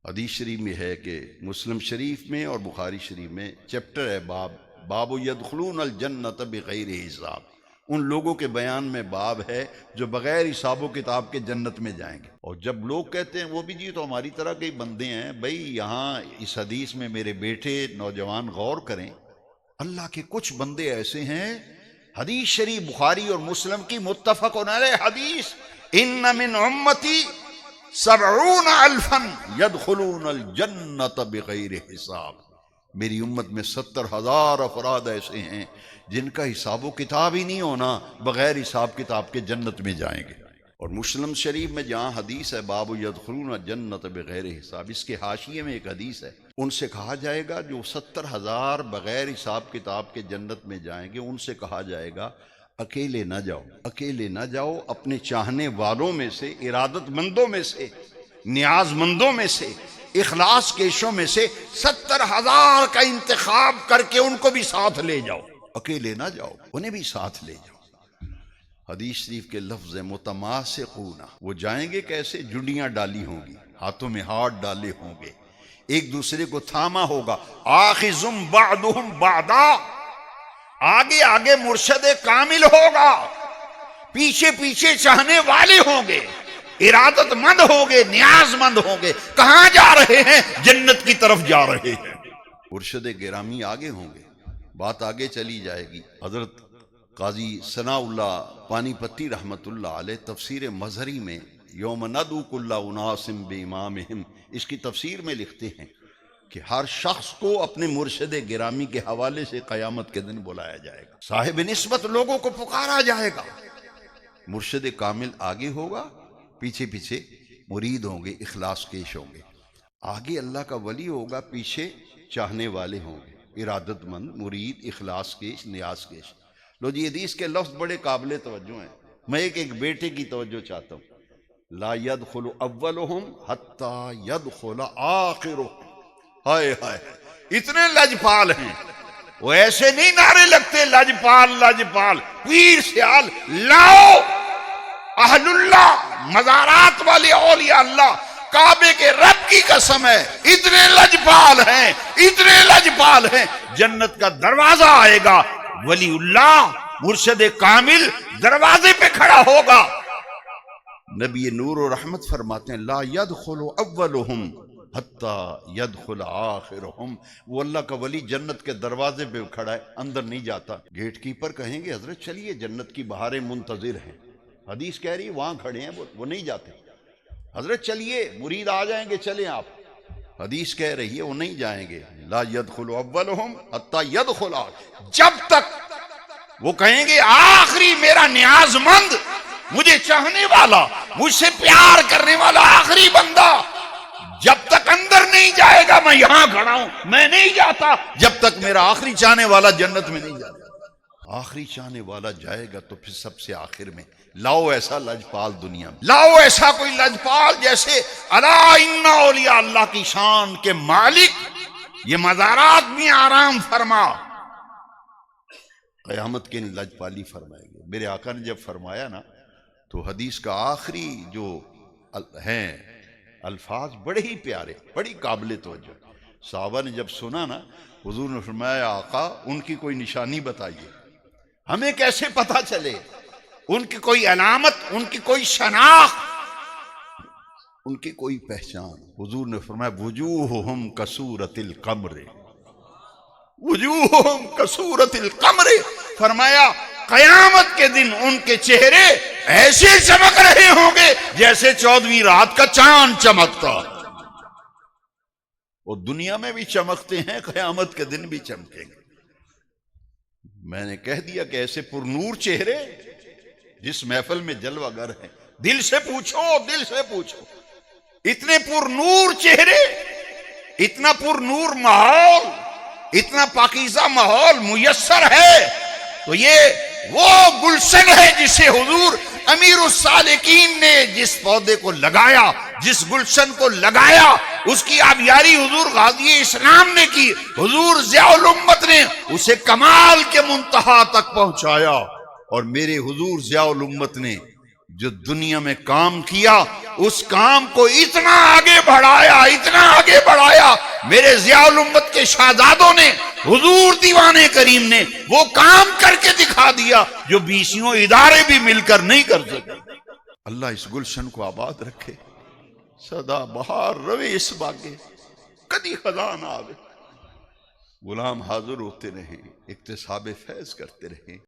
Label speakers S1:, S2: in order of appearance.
S1: حدیث شریف میں ہے کہ مسلم شریف میں اور بخاری شریف میں چیپٹر ہے باب یدخلون الجنت بغیر حساب. ان لوگوں کے بیان میں باب ہے جو بغیر حساب و کتاب کے جنت میں جائیں گے. اور جب لوگ کہتے ہیں وہ بھی جی تو ہماری طرح کے بندے ہیں، بھئی یہاں اس حدیث میں میرے بیٹے نوجوان غور کریں، اللہ کے کچھ بندے ایسے ہیں، حدیث شریف بخاری اور مسلم کی متفق علیہ حدیث، ان من امتی 70,000 يدخلون الجنت بغیر حساب. میری امت میں 70,000 افراد ایسے ہیں جن کا حساب و کتاب ہی نہیں ہونا، بغیر حساب کتاب کے جنت میں جائیں گے. اور مسلم شریف میں جہاں حدیث ہے باب یدخلون الجنت بغیر حساب، اس کے حاشیے میں ایک حدیث ہے، ان سے کہا جائے گا جو 70,000 بغیر حساب کتاب کے جنت میں جائیں گے، ان سے کہا جائے گا اکیلے نہ جاؤ، اکیلے نہ جاؤ، اپنے چاہنے والوں میں سے، ارادت مندوں میں سے، نیاز مندوں میں سے، اخلاص کیشوں میں سے 70,000 کا انتخاب کر کے ان کو بھی ساتھ لے جاؤ، اکیلے نہ جاؤ، انہیں بھی ساتھ لے جاؤ. حدیث شریف کے لفظ متماسقون، وہ جائیں گے کیسے؟ جڑیاں ڈالی ہوں گی، ہاتھوں میں ہاتھ ڈالے ہوں گے، ایک دوسرے کو تھاما ہوگا، آخذم بعضهم بعضا، آگے آگے مرشد کامل ہوگا، پیچھے پیچھے چاہنے والے ہوں گے، ارادت مند ہوں گے، نیاز مند ہوں گے. کہاں جا رہے ہیں؟ جنت کی طرف جا رہے ہیں. مرشد گرامی آگے ہوں گے، بات آگے چلی جائے گی. حضرت قاضی ثناء اللہ پانی پتی رحمت اللہ علیہ تفسیر مظہری میں یوم ندعو کل اناس بامامہم، اس کی تفسیر میں لکھتے ہیں کہ ہر شخص کو اپنے مرشد گرامی کے حوالے سے قیامت کے دن بلایا جائے گا، صاحب نسبت لوگوں کو پکارا جائے گا. مرشد کامل آگے ہوگا، پیچھے پیچھے مرید ہوں گے، اخلاص کیش ہوں گے. آگے اللہ کا ولی ہوگا، پیچھے چاہنے والے ہوں گے، ارادت مند، مرید، اخلاص کیش، نیاز کیش. لو جی، حدیث کے لفظ بڑے قابل توجہ ہیں. میں ایک بیٹے کی توجہ چاہتا ہوں، لا يدخل اولهم حتی يدخل آخرهم. ہائے ہائے، اتنے لجپال ہیں، وہ ایسے نہیں نعرے لگتے لجپال لجپال، پیر سیال لاؤ، اہل اللہ، مزارات والے اولیاء اللہ، کعبے کے رب کی قسم ہے، اتنے لجپال ہیں، اتنے لجپال ہیں. جنت کا دروازہ آئے گا، ولی اللہ مرشد کامل دروازے پہ کھڑا ہوگا. نبی نور و رحمت فرماتے ہیں لا يدخل اولهم حتی يدخل آخرهم. وہ اللہ کا ولی جنت کے دروازے پہ کھڑا ہے، اندر نہیں جاتا. گیٹ کیپر کہیں گے حضرت چلیے جنت کی بہاریں منتظر ہیں، حدیث کہہ رہی ہے وہاں کھڑے ہیں، وہ نہیں جاتے. حضرت چلیے مرید آ جائیں گے، چلیں آپ، حدیث کہہ رہی ہے وہ نہیں جائیں گے. لا يدخل اولهم حتی يدخل آخرهم، جب تک وہ کہیں گے آخری میرا نیاز مند، مجھے چاہنے والا، مجھ سے پیار کرنے والا آخری بندہ جب تک اندر نہیں جائے گا، میں یہاں کھڑا ہوں، میں نہیں جاتا جب تک میرا آخری چاہنے والا جنت میں نہیں جاتا. آخری چاہنے والا جائے گا تو پھر سب سے آخر میں. لاؤ ایسا لجپال دنیا میں، لاؤ ایسا کوئی لجپال جیسے الا ان اولیاء اللہ کی شان کے مالک یہ مزارات میں آرام فرما، قیامت کے لجپالی فرمائیں گے. میرے آقا نے جب فرمایا نا تو حدیث کا آخری جو ہیں الفاظ بڑے ہی پیارے، بڑی قابل توجہ. صحابہ نے جب سنا نا، حضور نے فرمایا آقا ان کی کوئی نشانی بتائیے، ہمیں کیسے پتہ چلے، ان کی کوئی علامت، ان کی کوئی شناخت، ان کی کوئی پہچان. حضور نے فرمایا وجوہہم کصورۃ القمر، وجوہہم کصورۃ القمر. فرمایا قیامت کے دن ان کے چہرے ایسے چمک رہے ہوں گے جیسے 14ویں رات کا چاند چمکتا. اور دنیا میں بھی چمکتے ہیں، قیامت کے دن بھی چمکیں گے. میں نے کہہ دیا کہ ایسے پرنور چہرے جس محفل میں جلوہ گر ہیں، دل سے پوچھو، دل سے پوچھو، اتنے پرنور چہرے، اتنا پرنور ماحول، اتنا پاکیزہ ماحول میسر ہے تو یہ وہ گلشن ہے جسے حضور امیر السالکین نے جس پودے کو لگایا، جس گلشن کو لگایا، اس کی آبیاری حضور غازی اسلام نے کی، حضور ضیاء الامت نے اسے کمال کے منتہا تک پہنچایا. اور میرے حضور ضیاء الامت نے جو دنیا میں کام کیا، اس کام کو اتنا آگے بڑھایا، اتنا میرے ضیاء الامت کے شہزادوں نے، حضور دیوان کریم نے وہ کام کر کے دکھا دیا جو 20 ادارے بھی مل کر نہیں کر سکے۔ اللہ اس گلشن کو آباد رکھے، سدا بہار روے اس باغے، کدی خزان آوے، غلام حاضر ہوتے رہیں، اکتساب فیض کرتے رہیں۔